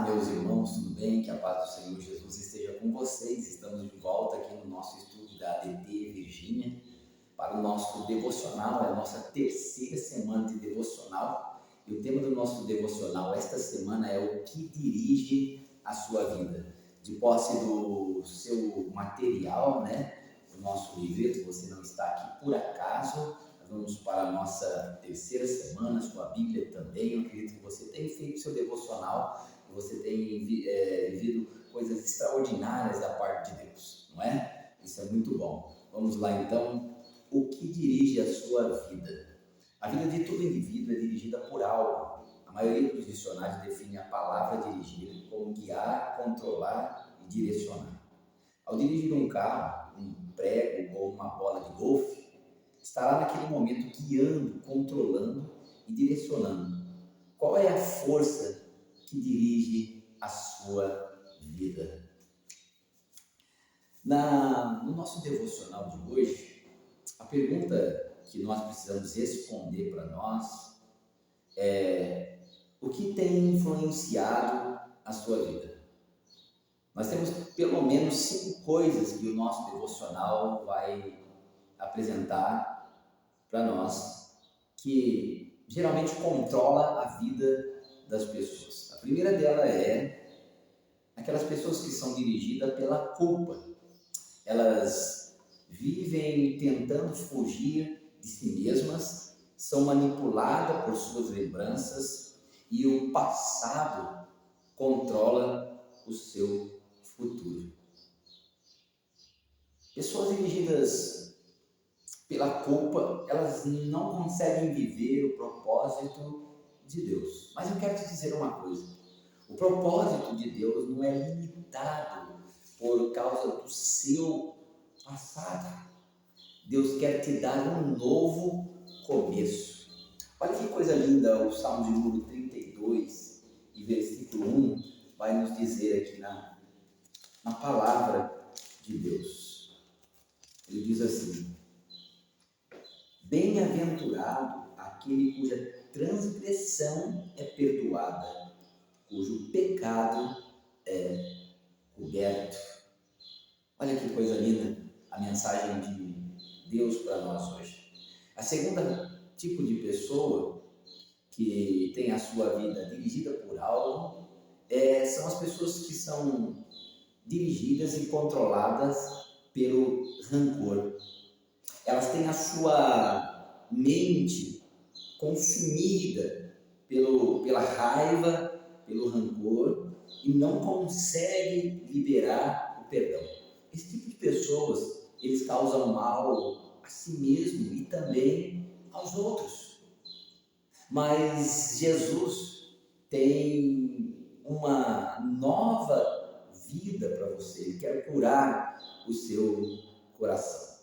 Meus irmãos, tudo bem? Que a paz do Senhor Jesus esteja com vocês. Estamos de volta aqui no nosso estudo da ADT Virgínia para o nosso devocional, é a nossa terceira semana de devocional. E o tema do nosso devocional esta semana é o que dirige a sua vida. De posse do seu material, o nosso livreto, você não está aqui por acaso. Vamos para a nossa terceira semana, sua Bíblia também. Eu acredito que você tem feito seu devocional, que você tem vivido coisas extraordinárias da parte de Deus, não é? Isso é muito bom. Vamos lá então. O que dirige a sua vida? A vida de todo indivíduo é dirigida por algo. A maioria dos dicionários define a palavra dirigir como guiar, controlar e direcionar. Ao dirigir um carro, um prego ou uma bola de golfe, estará naquele momento guiando, controlando e direcionando. Qual é a força que dirige a sua vida? No nosso devocional de hoje, a pergunta que nós precisamos responder para nós é: o que tem influenciado a sua vida? Nós temos pelo menos 5 coisas que o nosso devocional vai apresentar para nós, que geralmente controla a vida das pessoas. A primeira dela é aquelas pessoas que são dirigidas pela culpa. Elas vivem tentando fugir de si mesmas, são manipuladas por suas lembranças e o passado controla o seu futuro. Pessoas dirigidas pela culpa, elas não conseguem viver o propósito de Deus. Mas eu quero te dizer uma coisa: o propósito de Deus não é limitado por causa do seu passado. Deus quer te dar um novo começo. Olha que coisa linda, o Salmo de número 32 e versículo 1 vai nos dizer aqui na palavra de Deus. Ele diz assim: bem-aventurado aquele cuja transgressão é perdoada, cujo pecado é coberto. Olha que coisa linda a mensagem de Deus para nós hoje. A segunda tipo de pessoa que tem a sua vida dirigida por algo são as pessoas que são dirigidas e controladas pelo rancor. Elas têm a sua mente consumida pela raiva, pelo rancor e não conseguem liberar o perdão. Esse tipo de pessoas, eles causam mal a si mesmo e também aos outros. Mas Jesus tem uma nova vida para você. Ele quer curar o seu coração.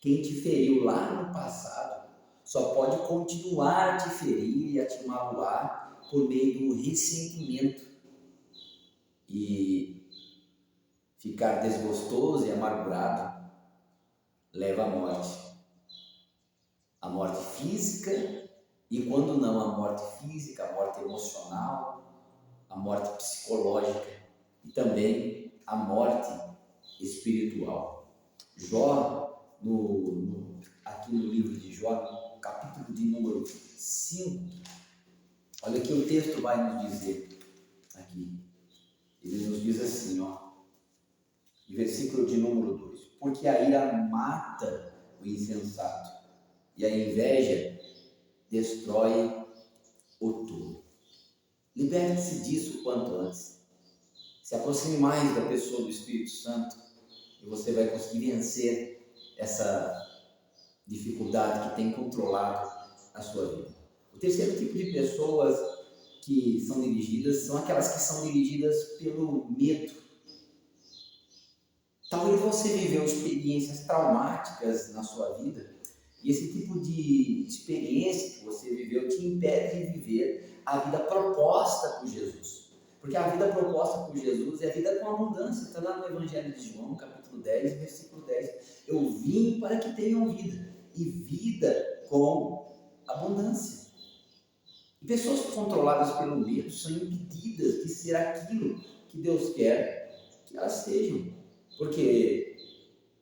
Quem te feriu lá no passado só pode continuar a te ferir e a te magoar por meio do ressentimento e ficar desgostoso e amargurado leva à morte física e, quando não a morte física, a morte emocional, a morte psicológica e também a morte espiritual. Jó, aqui no livro de Jó, no capítulo de número 5, olha que o texto vai nos dizer aqui. Ele nos diz assim, em versículo de número 2: porque a ira mata o insensato e a inveja destrói o tolo. Liberte-se disso quanto antes. Se aproxime mais da pessoa do Espírito Santo e você vai conseguir vencer essa dificuldade que tem controlado a sua vida. O terceiro tipo de pessoas que são dirigidas são aquelas que são dirigidas pelo medo. Talvez você viveu experiências traumáticas na sua vida e esse tipo de experiência que você viveu te impede de viver a vida proposta por Jesus. Porque a vida proposta por Jesus é a vida com abundância. Está lá no Evangelho de João, capítulo 10, versículo 10. Eu vim para que tenham vida, e vida com abundância. E pessoas controladas pelo medo são impedidas de ser aquilo que Deus quer que elas sejam. Porque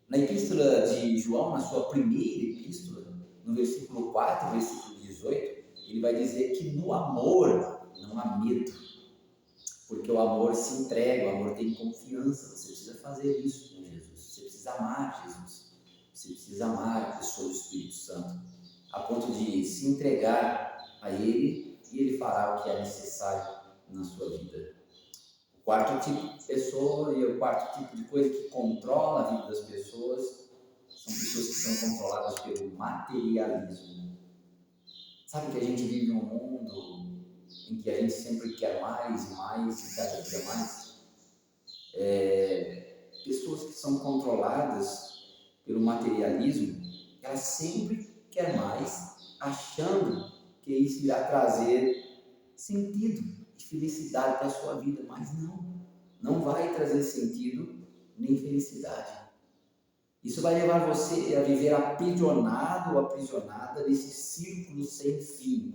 na epístola de João, na sua primeira epístola, no versículo 4, versículo 18, ele vai dizer que no amor não há medo. Porque o amor se entrega, o amor tem confiança. Você precisa fazer isso com Jesus. Você precisa amar Jesus. Você precisa amar a pessoa do Espírito Santo, a ponto de se entregar a Ele, e Ele fará o que é necessário na sua vida. O quarto tipo de pessoa e o quarto tipo de coisa que controla a vida das pessoas são pessoas que são controladas pelo materialismo. Sabe que a gente vive num mundo em que a gente sempre quer mais e mais e cada dia mais? Pessoas que são controladas pelo materialismo, elas sempre querem mais, achando que isso irá trazer sentido e felicidade para a sua vida, mas não vai trazer sentido nem felicidade. Isso vai levar você a viver aprisionado ou aprisionada nesse círculo sem fim.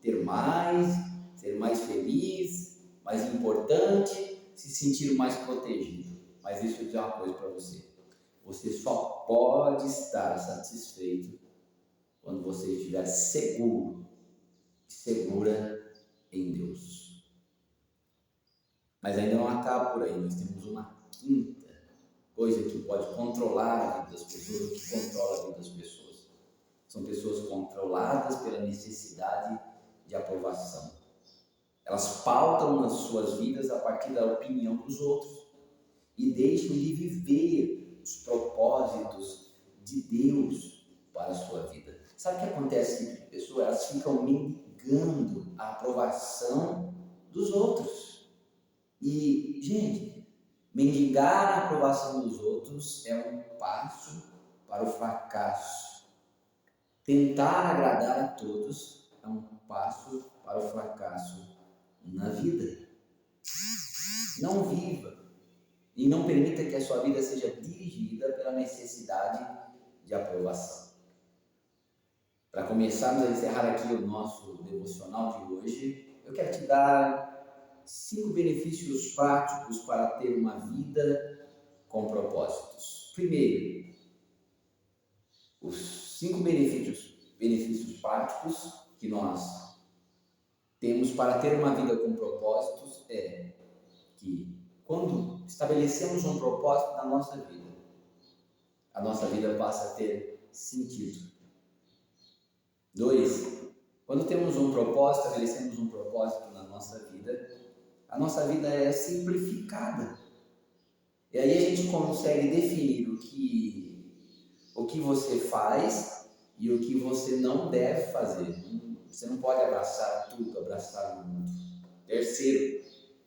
Ter mais, ser mais feliz, mais importante, se sentir mais protegido. Mas deixa eu dizer uma coisa para você. Você só pode estar satisfeito quando você estiver seguro, segura em Deus. Mas ainda não acaba por aí. Nós temos uma quinta coisa que pode controlar a vida das pessoas, o que controla a vida das pessoas. São pessoas controladas pela necessidade de aprovação. Elas pautam nas suas vidas a partir da opinião dos outros e deixam de viver os propósitos de Deus para a sua vida. Sabe o que acontece com as pessoas? Elas ficam mendigando a aprovação dos outros. E, gente, mendigar a aprovação dos outros é um passo para o fracasso. Tentar agradar a todos é um passo para o fracasso na vida. Não viva e não permita que a sua vida seja dirigida pela necessidade de aprovação. Para começarmos a encerrar aqui o nosso devocional de hoje, eu quero te dar 5 benefícios práticos para ter uma vida com propósitos. Primeiro, os 5 benefícios práticos que nós temos para ter uma vida com propósitos é que quando estabelecemos um propósito na nossa vida, a nossa vida passa a ter sentido. 2, quando temos um propósito, estabelecemos um propósito na nossa vida, a nossa vida é simplificada. E aí a gente consegue definir o que você faz e o que você não deve fazer. Você não pode abraçar tudo, abraçar o mundo. Terceiro,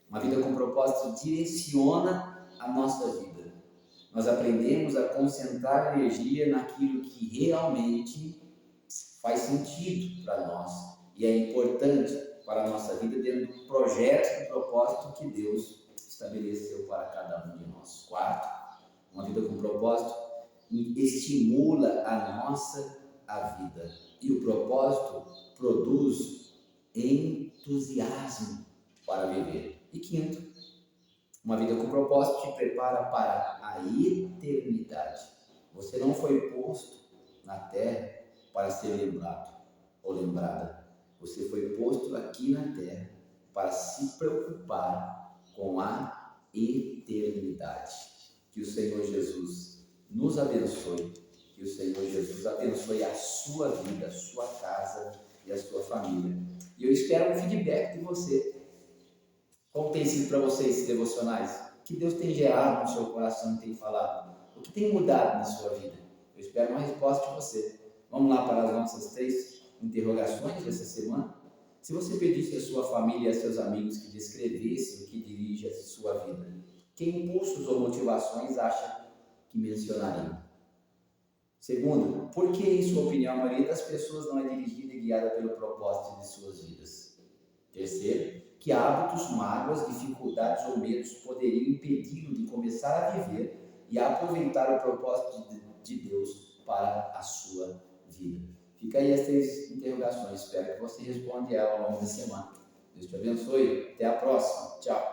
uma vida com propósito direciona a nossa vida. Nós aprendemos a concentrar energia naquilo que realmente faz sentido para nós e é importante para a nossa vida dentro do projeto e propósito que Deus estabeleceu para cada um de nós. 4, uma vida com propósito estimula a vida. E o propósito produz entusiasmo para viver. E 5, uma vida com propósito te prepara para a eternidade. Você não foi posto na terra para ser lembrado ou lembrada. Você foi posto aqui na terra para se preocupar com a eternidade. Que o Senhor Jesus nos abençoe. Que o Senhor Jesus abençoe a sua vida, a sua casa e a sua família. E eu espero um feedback de você. Como tem sido para você esses devocionais? O que Deus tem gerado no seu coração, tem falado? O que tem mudado na sua vida? Eu espero uma resposta de você. Vamos lá para as nossas 3 interrogações dessa semana? Se você pedisse à sua família e a seus amigos que descrevessem o que dirige a sua vida, que impulsos ou motivações acha que mencionariam? Segundo, por que, em sua opinião, a maioria das pessoas não é dirigida e guiada pelo propósito de suas vidas? Terceiro, que hábitos, mágoas, dificuldades ou medos poderiam impedi-lo de começar a viver e a aproveitar o propósito de Deus para a sua vida? Fica Fica aí as 3 interrogações. Espero que você responda ela ao longo da semana. Deus te abençoe. Até a próxima. Tchau.